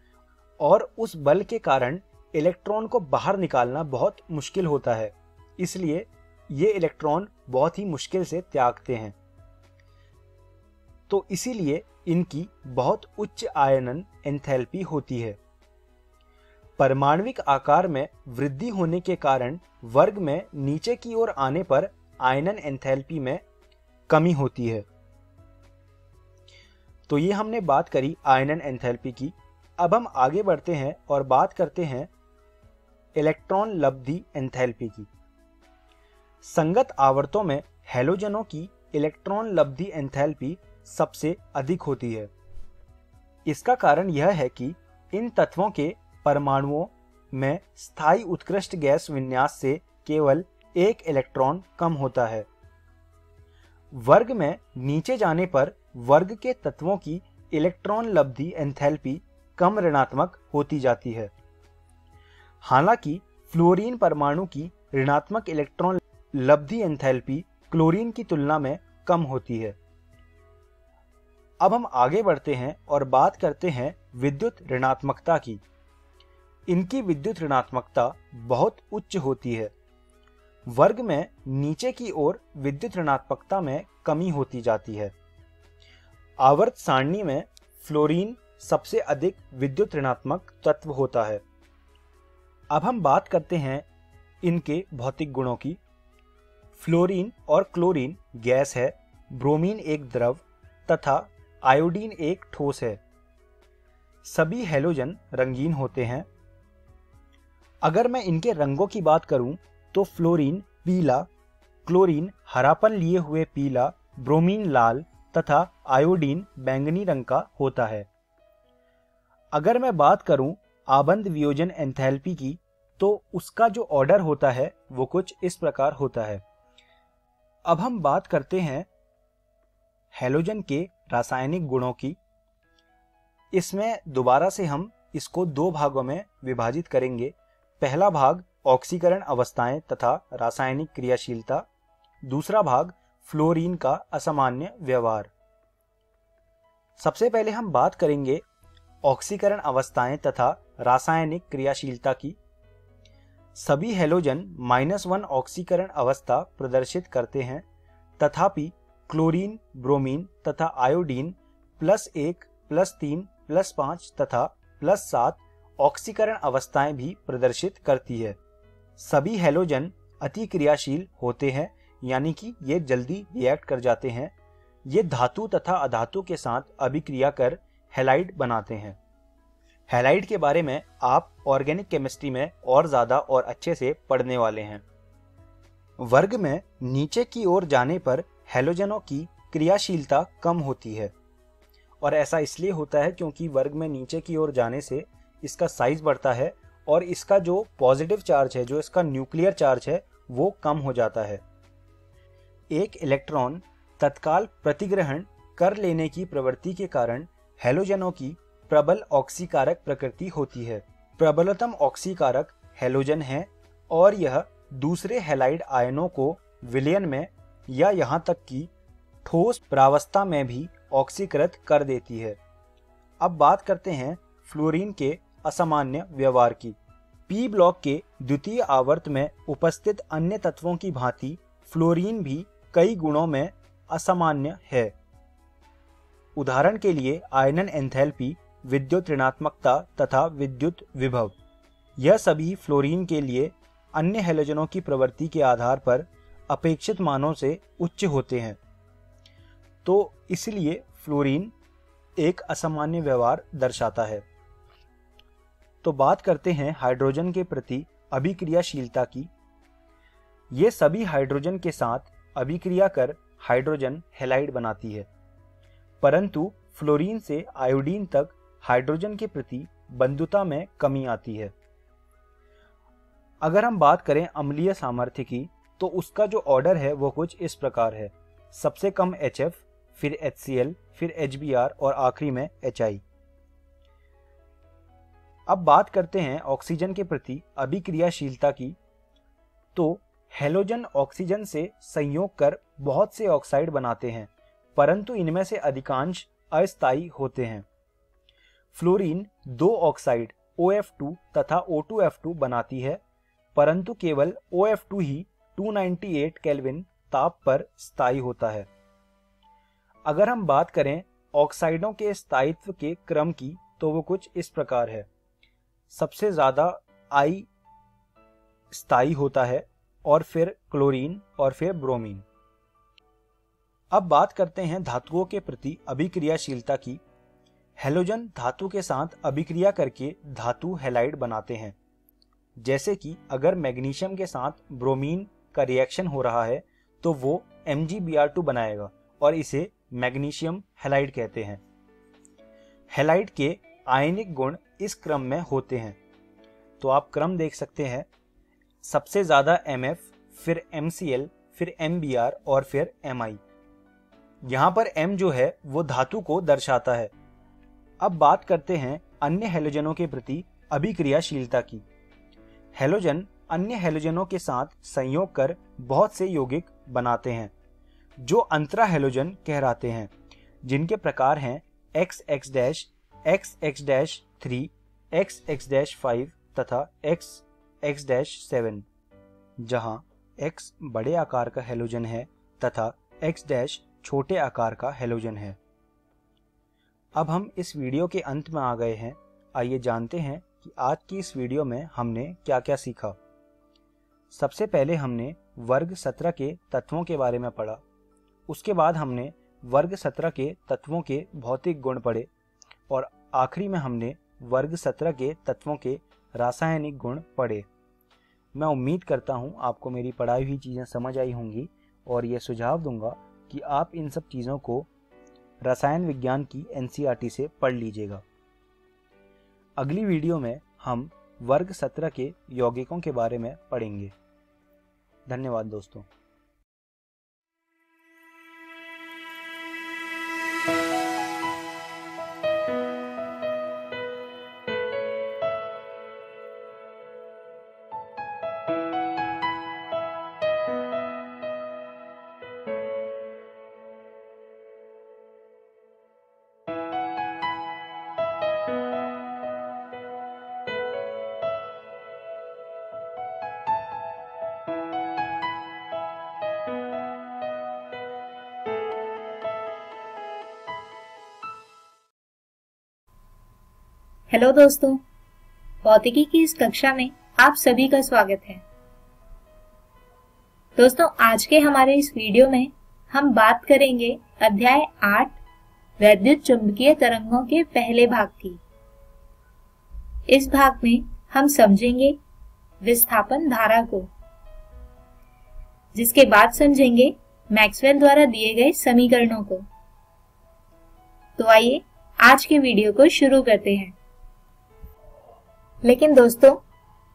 और उस बल के कारण इलेक्ट्रॉन को बाहर निकालना बहुत मुश्किल होता है। इसलिए ये इलेक्ट्रॉन बहुत ही मुश्किल से त्यागते हैं। तो इसीलिए इनकी बहुत उच्च आयनन एंथैल्पी होती है। परमाणविक आकार में वृद्धि होने के कारण वर्ग में नीचे की ओर आने पर आयनन एंथैल्पी में कमी होती है। तो ये हमने बात करी आयनन एंथैल्पी की। अब हम आगे बढ़ते हैं और बात करते हैं इलेक्ट्रॉन लब्धि एंथैल्पी की। संगत आवर्तों में हैलोजनों की इलेक्ट्रॉन लब्धि एंथैल्पी सबसे अधिक होती है। इसका कारण यह है कि इन तत्वों के परमाणुओं में स्थायी उत्कृष्ट गैस विन्यास से केवल 1 इलेक्ट्रॉन कम होता है। वर्ग में नीचे जाने पर वर्ग के तत्वों की इलेक्ट्रॉन लब्धि एंथैल्पी कम ऋणात्मक होती जाती है। हालांकि फ्लोरीन परमाणु की ऋणात्मक इलेक्ट्रॉन लब्धि एंथैल्पी क्लोरीन की तुलना में कम होती है। अब हम आगे बढ़ते हैं और बात करते हैं विद्युत ऋणात्मकता की। इनकी विद्युत ऋणात्मकता बहुत उच्च होती है। वर्ग में नीचे की ओर विद्युत ऋणात्मकता में कमी होती जाती है। आवर्त सारणी में फ्लोरीन सबसे अधिक विद्युत ऋणात्मक तत्व होता है। अब हम बात करते हैं इनके भौतिक गुणों की। फ्लोरीन और क्लोरीन गैस है, ब्रोमीन एक द्रव तथा आयोडीन एक ठोस है। सभी हैलोजन रंगीन होते हैं। अगर मैं इनके रंगों की बात करूं तो फ्लोरीन पीला, क्लोरीन हरापन लिए हुए पीला, ब्रोमीन लाल तथा आयोडीन बैंगनी रंग का होता है। अगर मैं बात करूं आबंध वियोजन एंथैल्पी की तो उसका जो ऑर्डर होता है वो कुछ इस प्रकार होता है। अब हम बात करते हैं हैलोजन के रासायनिक गुणों की। इसमें दोबारा से हम इसको 2 भागों में विभाजित करेंगे। पहला भाग ऑक्सीकरण अवस्थाएं तथा रासायनिक क्रियाशीलता, दूसरा भाग फ्लोरीन का असामान्य व्यवहार। सबसे पहले हम बात करेंगे ऑक्सीकरण अवस्थाएं तथा रासायनिक क्रियाशीलता की। सभी हैलोजन -1 ऑक्सीकरण अवस्था प्रदर्शित करते हैं, तथापि क्लोरीन, ब्रोमीन तथा आयोडीन +1, +3, +5 तथा +7 ऑक्सीकरण अवस्थाएं भी प्रदर्शित करती है। सभी हैलोजन अति क्रियाशील होते हैं, यानी कि ये जल्दी रिएक्ट कर जाते हैं। ये धातु तथा अधातु के साथ अभिक्रिया कर हैलाइड बनाते हैं। हैलाइड के बारे में आप ऑर्गेनिक केमिस्ट्री में और ज़्यादा और अच्छे से पढ़ने वाले हैं। वर्ग में नीचे की ओर जाने पर हैलोजनों की क्रियाशीलता कम होती है, और ऐसा इसलिए होता है क्योंकि वर्ग में नीचे की ओर जाने से इसका साइज बढ़ता है और इसका जो पॉजिटिव चार्ज है, जो इसका न्यूक्लियर चार्ज है, वो कम हो जाता है। एक इलेक्ट्रॉन तत्काल प्रतिग्रहण कर लेने की प्रवृत्ति के कारण हैलोजनों की प्रबल ऑक्सीकारक प्रकृति होती है। प्रबलतम ऑक्सीकारक हैलोजन है और यह दूसरे हैलाइड आयनों को विलयन में या यहाँ तक कि ठोस प्रावस्था में भी ऑक्सीकृत कर देती है। अब बात करते हैं फ्लोरीन के असामान्य व्यवहार की। पी ब्लॉक के द्वितीय आवर्त में उपस्थित अन्य तत्वों की भांति फ्लोरीन भी कई गुणों में असामान्य है। उदाहरण के लिए आयनन एंथैल्पी, विद्युत ऋणात्मकता तथा विद्युत विभव, यह सभी फ्लोरीन के लिए अन्य हैलोजनों की प्रवृत्ति के आधार पर अपेक्षित मानों से उच्च होते हैं। तो इसलिए फ्लोरीन एक असामान्य व्यवहार दर्शाता है। तो बात करते हैं हाइड्रोजन के प्रति अभिक्रियाशीलता की। ये सभी हाइड्रोजन के साथ अभिक्रिया कर हाइड्रोजन हैलाइड बनाती है, परंतु फ्लोरीन से आयोडीन तक हाइड्रोजन के प्रति बंधुता में कमी आती है। अगर हम बात करें अम्लीय सामर्थ्य की, तो उसका जो ऑर्डर है वो कुछ इस प्रकार है। सबसे कम HF, फिर HCl, फिर HBr और आखिरी में HI। अब बात करते हैं ऑक्सीजन के प्रति अभिक्रियाशीलता की। तो हैलोजन ऑक्सीजन से संयोग कर बहुत से ऑक्साइड बनाते हैं, परंतु इनमें से अधिकांश अस्थायी होते हैं। फ्लोरीन 2 ऑक्साइड OF2 तथा O2F2 बनाती है, परंतु केवल OF2 ही 298 केल्विन ताप पर स्थायी होता है। अगर हम बात करें ऑक्साइडों के स्थायित्व के क्रम की, तो वो कुछ इस प्रकार है। सबसे ज्यादा I स्थायी होता है, और फिर क्लोरीन और फिर ब्रोमीन। अब बात करते हैं धातुओं के प्रति अभिक्रियाशीलता की। हैलोजन धातु के साथ अभिक्रिया करके धातु हैलाइड बनाते हैं। जैसे कि अगर मैग्नीशियम के साथ ब्रोमीन का रिएक्शन हो रहा है तो वो MgBr2 बनाएगा और इसे मैग्नीशियम हैलाइड कहते हैं। हैलाइड के आयनिक गुण इस क्रम में होते हैं, तो आप क्रम देख सकते हैं। सबसे ज्यादा MF, फिर MCl, फिर MBr और फिर Mi। यहां पर M जो है वो धातु को दर्शाता है। अब बात करते हैं अन्य हैलोजनों के प्रति अभिक्रियाशीलता की। हैलोजन अन्य हैलोजनों के साथ संयोग कर बहुत से यौगिक बनाते हैं, जो अंतरा हैलोजन कहलाते हैं, जिनके प्रकार हैं XX-, XX-3, XX-5 तथा XX-7, जहां X बड़े आकार का हैलोजन है तथा X- छोटे आकार का हैलोजन है। अब हम इस वीडियो के अंत में आ गए हैं। आइए जानते हैं कि आज की इस वीडियो में हमने क्या क्या सीखा। सबसे पहले हमने वर्ग 17 के तत्वों के बारे में पढ़ा। उसके बाद हमने वर्ग 17 के तत्वों के भौतिक गुण पढ़े, और आखिरी में हमने वर्ग 17 के तत्वों के रासायनिक गुण पढ़े। मैं उम्मीद करता हूँ आपको मेरी पढ़ाई हुई चीज़ें समझ आई होंगी, और ये सुझाव दूंगा कि आप इन सब चीज़ों को रसायन विज्ञान की NCERT से पढ़ लीजिएगा। अगली वीडियो में हम वर्ग 17 के यौगिकों के बारे में पढ़ेंगे। धन्यवाद दोस्तों। हेलो दोस्तों, भौतिकी की इस कक्षा में आप सभी का स्वागत है। दोस्तों, आज के हमारे इस वीडियो में हम बात करेंगे अध्याय 8 वैद्युत चुंबकीय तरंगों के पहले भाग की। इस भाग में हम समझेंगे विस्थापन धारा को, जिसके बाद समझेंगे मैक्सवेल द्वारा दिए गए समीकरणों को। तो आइए आज के वीडियो को शुरू करते हैं। लेकिन दोस्तों,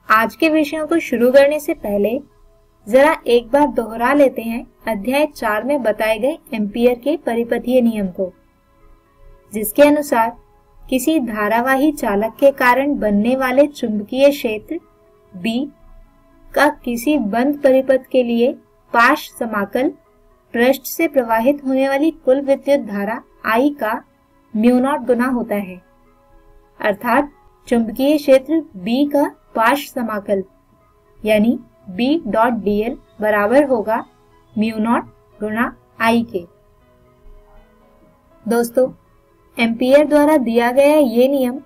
आज के विषयों को शुरू करने से पहले जरा एक बार दोहरा लेते हैं अध्याय 4 में बताए गए एम्पियर के परिपथीय नियम को, जिसके अनुसार किसी धारावाही चालक के कारण बनने वाले चुंबकीय क्षेत्र B का किसी बंद परिपथ के लिए पाश समाकल पृष्ठ से प्रवाहित होने वाली कुल विद्युत धारा I का म्यू नॉट गुना होता है। अर्थात चुंबकीय क्षेत्र B का पाश समाकल यानी B.dl बराबर होगा म्यू नॉट गुना I के। दोस्तों, एम्पियर द्वारा दिया गया ये नियम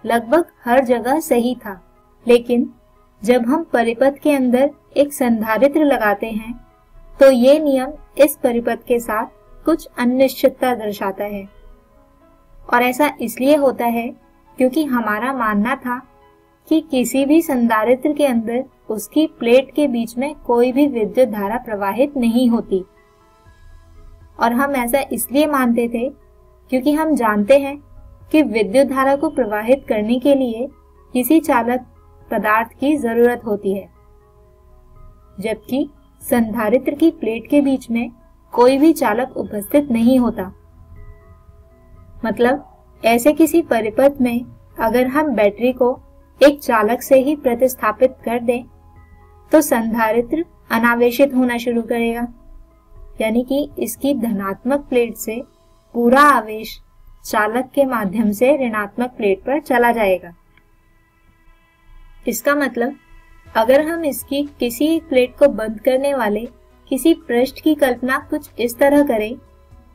लगभग हर जगह सही था, लेकिन जब हम परिपथ के अंदर एक संधारित्र लगाते हैं तो ये नियम इस परिपथ के साथ कुछ अनिश्चितता दर्शाता है। और ऐसा इसलिए होता है क्योंकि हमारा मानना था कि किसी भी संधारित्र के अंदर उसकी प्लेट के बीच में कोई भी विद्युत धारा प्रवाहित नहीं होती। और हम ऐसा इसलिए मानते थे क्योंकि हम जानते हैं कि विद्युत धारा को प्रवाहित करने के लिए किसी चालक पदार्थ की जरूरत होती है, जबकि संधारित्र की प्लेट के बीच में कोई भी चालक उपस्थित नहीं होता। मतलब ऐसे किसी परिपथ में अगर हम बैटरी को एक चालक से ही प्रतिस्थापित कर दें तो संधारित्र अनावेशित होना शुरू करेगा, यानी कि इसकी धनात्मक प्लेट से पूरा आवेश चालक के माध्यम से ऋणात्मक प्लेट पर चला जाएगा। इसका मतलब अगर हम इसकी किसी एक प्लेट को बंद करने वाले किसी पृष्ठ की कल्पना कुछ इस तरह करें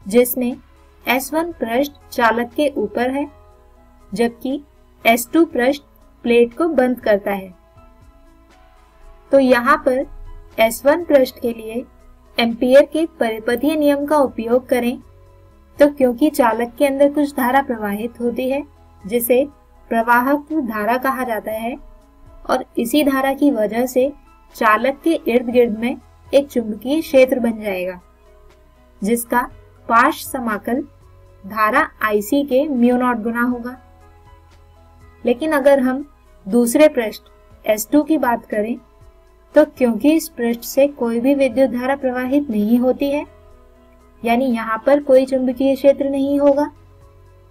जिसमें S1 पृष्ठ चालक के ऊपर है जबकि S2 पृष्ठ प्लेट को बंद करता है, तो यहाँ पर S1 पृष्ठ के लिए एम्पियर के परिपथीय नियम का उपयोग करें तो क्योंकि चालक के अंदर कुछ धारा प्रवाहित होती है जिसे प्रवाहक धारा कहा जाता है, और इसी धारा की वजह से चालक के इर्द गिर्द में एक चुंबकीय क्षेत्र बन जाएगा जिसका पाश समाकल धारा IC के म्यू नॉट गुना होगा। लेकिन अगर हम दूसरे पृष्ठ S2 की बात करें तो क्योंकि इस पृष्ठ से कोई भी विद्युत धारा प्रवाहित नहीं होती है, यानी यहाँ पर कोई चुंबकीय क्षेत्र नहीं होगा,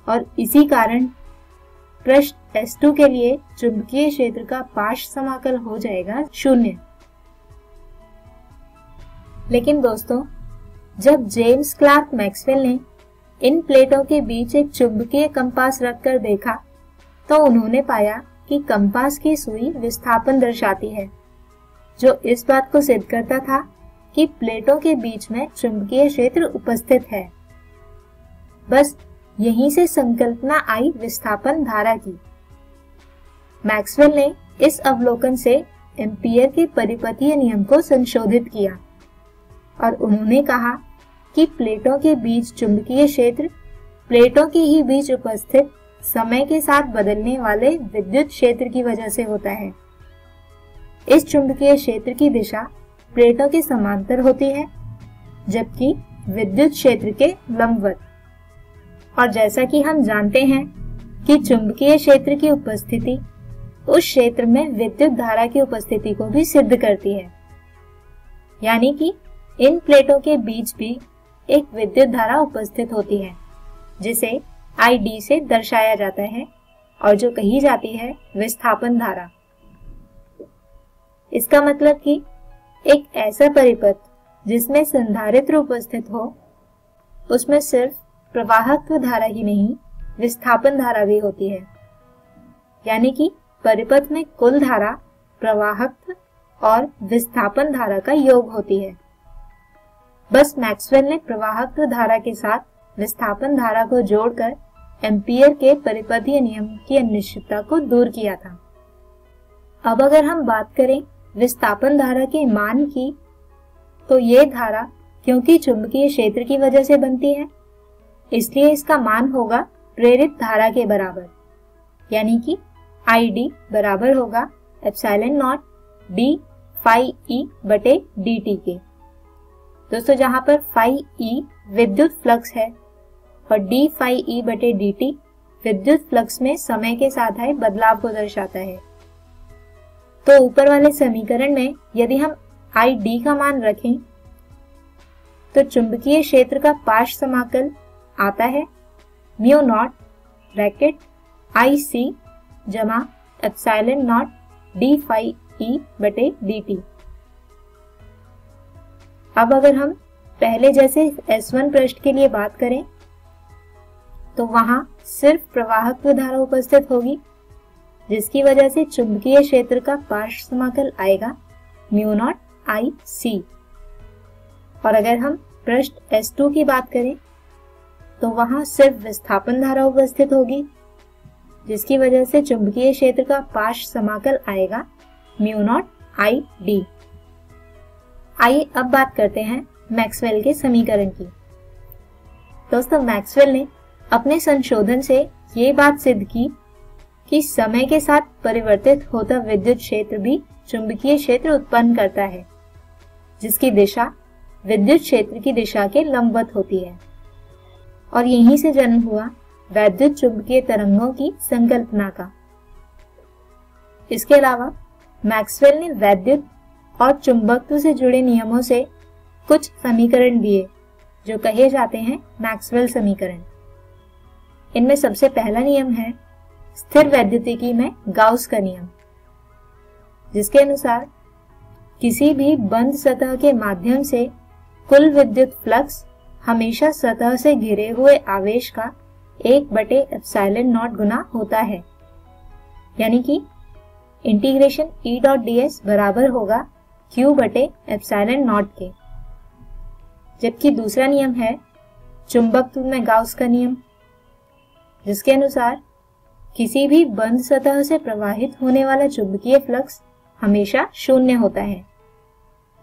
और इसी कारण पृष्ठ S2 के लिए चुंबकीय क्षेत्र का पाश समाकल हो जाएगा 0। लेकिन दोस्तों, जब जेम्स क्लार्क मैक्सवेल ने इन प्लेटों के बीच एक चुंबकीय कंपास रखकर देखा तो उन्होंने पाया कि कंपास की सुई विस्थापन दर्शाती है, जो इस बात को सिद्ध करता था कि प्लेटों के बीच में चुंबकीय क्षेत्र उपस्थित है। बस यहीं से संकल्पना आई विस्थापन धारा की। मैक्सवेल ने इस अवलोकन से एम्पियर के परिपथीय नियम को संशोधित किया और उन्होंने कहा कि प्लेटों के बीच चुंबकीय क्षेत्र प्लेटों के ही बीच उपस्थित समय के साथ बदलने वाले विद्युत क्षेत्र की वजह से होता है। इस चुंबकीय क्षेत्र की दिशा प्लेटों के समांतर होती है जबकि विद्युत क्षेत्र के लंबवत। और जैसा कि हम जानते हैं कि चुंबकीय क्षेत्र की उपस्थिति उस क्षेत्र में विद्युत धारा की उपस्थिति को भी सिद्ध करती है, यानी कि इन प्लेटों के बीच भी एक विद्युत धारा उपस्थित होती है जिसे ID से दर्शाया जाता है और जो कही जाती है विस्थापन धारा। इसका मतलब कि एक ऐसा परिपथ जिसमें संधारित्र उपस्थित हो उसमें सिर्फ प्रवाहक धारा ही नहीं विस्थापन धारा भी होती है, यानी कि परिपथ में कुल धारा प्रवाहक और विस्थापन धारा का योग होती है। बस मैक्सवेल ने प्रवाहक धारा के साथ विस्थापन धारा को जोड़कर एम्पियर के परिपथीय नियम की अनिश्चितता को दूर किया था। अब अगर हम बात करें विस्थापन धारा के मान की, तो ये धारा क्योंकि चुंबकीय क्षेत्र की वजह से बनती है, इसलिए इसका मान होगा प्रेरित धारा के बराबर, यानी कि ID बराबर होगा epsilon naught d phi E बटे dt के। दोस्तों, जहां पर फाई E विद्युत फ्लक्स है और d फाई E बटे dt विद्युत फ्लक्स में समय के साथ आए बदलाव को दर्शाता है। तो ऊपर वाले समीकरण में यदि हम ID का मान रखें तो चुंबकीय क्षेत्र का पार्श्व समाकल आता है म्यू नॉट ब्रैकेट IC जमा epsilon naught d phi E बटे dt। अब अगर हम पहले जैसे S1 पृष्ठ के लिए बात करें तो वहां सिर्फ प्रवाहकत्व धारा उपस्थित होगी, जिसकी वजह से चुंबकीय क्षेत्र का पार्श्व समाकल आएगा म्यू नॉट IC। और अगर हम पृष्ठ S2 की बात करें तो वहां सिर्फ विस्थापन धारा उपस्थित होगी, जिसकी वजह से चुंबकीय क्षेत्र का पार्श्व समाकल आएगा म्यू नॉट ID। आइए अब बात करते हैं मैक्सवेल के समीकरण की। दोस्तों, मैक्सवेल ने अपने संशोधन से ये बात सिद्ध की कि समय के साथ परिवर्तित होता विद्युत क्षेत्र भी चुंबकीय क्षेत्र उत्पन्न करता है, जिसकी दिशा विद्युत क्षेत्र की दिशा के लंबवत होती है। और यहीं से जन्म हुआ वैद्युत चुंबकीय तरंगों की संकल्पना का। इसके अलावा मैक्सवेल ने वैद्युत और चुंबकत्व से जुड़े नियमों से कुछ समीकरण दिए जो कहे जाते हैं मैक्सवेल समीकरण। इनमें सबसे पहला नियम है स्थिर वैद्युतिकी में गाउस का नियम, जिसके अनुसार किसी भी बंद सतह के माध्यम से कुल विद्युत फ्लक्स हमेशा सतह से घिरे हुए आवेश का 1/एप्सिलॉन नॉट गुना होता है, यानी कि इंटीग्रेशन E डॉट ds बराबर होगा Q बटे एप्सिलॉन नॉट के। जबकि दूसरा नियम है चुंबकत्व में गाउस का नियम, जिसके अनुसार किसी भी बंद सतह से प्रवाहित होने वाला चुंबकीय फ्लक्स हमेशा शून्य होता है,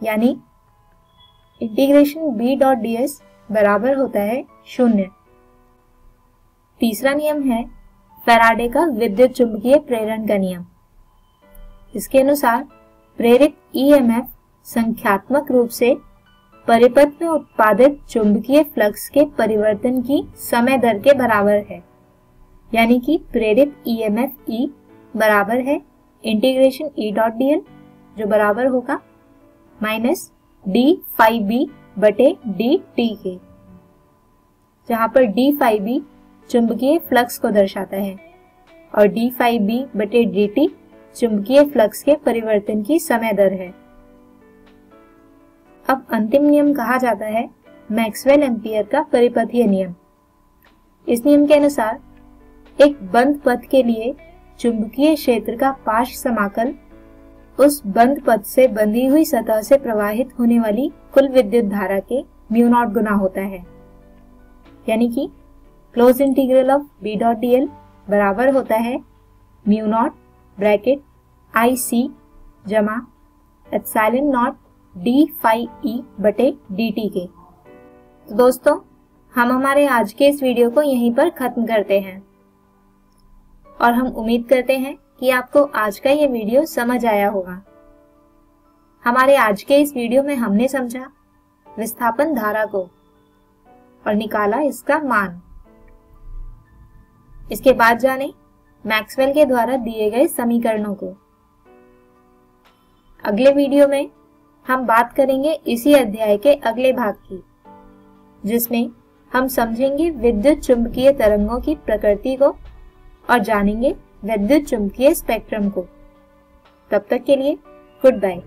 यानी इंटीग्रेशन B डॉट ds बराबर होता है 0। तीसरा नियम है फैराडे का विद्युत चुंबकीय प्रेरण का नियम। इसके अनुसार प्रेरित EMF संख्यात्मक रूप से परिपथ में उत्पादित चुंबकीय फ्लक्स के परिवर्तन की समय दर के बराबर है, यानी कि प्रेरित EMF E बराबर है इंटीग्रेशन E डॉट dl जो बराबर होगा माइनस d फाई b बटे dt के, जहां पर d फाई b चुंबकीय फ्लक्स को दर्शाता है और d फाई b बटे dt चुंबकीय फ्लक्स के परिवर्तन की समय दर है। अब अंतिम नियम कहा जाता है मैक्सवेल एम्पियर का परिपथीय नियम। इस नियम के अनुसार एक बंद पथ के लिए चुंबकीय क्षेत्र का पार्श्व समाकल उस बंद पथ से बंधी हुई सतह से प्रवाहित होने वाली कुल विद्युत धारा के म्यू नॉट गुना होता है, यानी कि close integral of B dot dl बराबर होता है म्यू नॉट ब्रैकेट IC जमा epsilon naught d phi E बटे dt के। तो दोस्तों, हम हमारे आज के इस वीडियो को यहीं पर खत्म करते हैं और हम उम्मीद करते हैं कि आपको आज का ये वीडियो समझ आया होगा। हमारे आज के इस वीडियो में हमने समझा विस्थापन धारा को और निकाला इसका मान। इसके बाद जाने मैक्सवेल के द्वारा दिए गए समीकरणों को। अगले वीडियो में हम बात करेंगे इसी अध्याय के अगले भाग की, जिसमें हम समझेंगे विद्युत चुंबकीय तरंगों की प्रकृति को और जानेंगे विद्युत चुंबकीय स्पेक्ट्रम को। तब तक के लिए गुड बाय।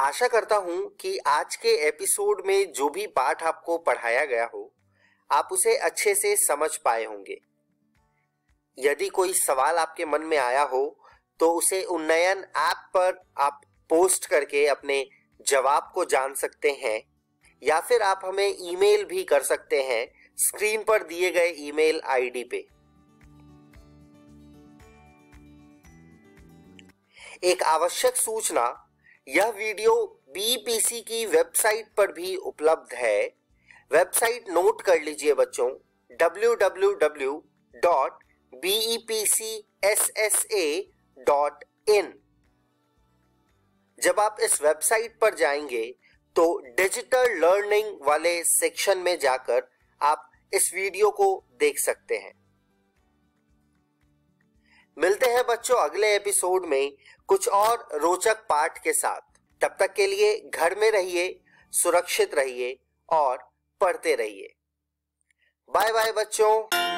आशा करता हूं कि आज के एपिसोड में जो भी पाठ आपको पढ़ाया गया हो आप उसे अच्छे से समझ पाए होंगे। यदि कोई सवाल आपके मन में आया हो तो उसे उन्नयन ऐप पर आप पोस्ट करके अपने जवाब को जान सकते हैं, या फिर आप हमें ईमेल भी कर सकते हैं स्क्रीन पर दिए गए ईमेल आईडी पे। एक आवश्यक सूचना, यह वीडियो बीईपीसी की वेबसाइट पर भी उपलब्ध है। वेबसाइट नोट कर लीजिए बच्चों, www.bepcssa.in। जब आप इस वेबसाइट पर जाएंगे तो डिजिटल लर्निंग वाले सेक्शन में जाकर आप इस वीडियो को देख सकते हैं। मिलते हैं बच्चों अगले एपिसोड में कुछ और रोचक पाठ के साथ। तब तक के लिए घर में रहिए, सुरक्षित रहिए और पढ़ते रहिए। बाय बाय बच्चों।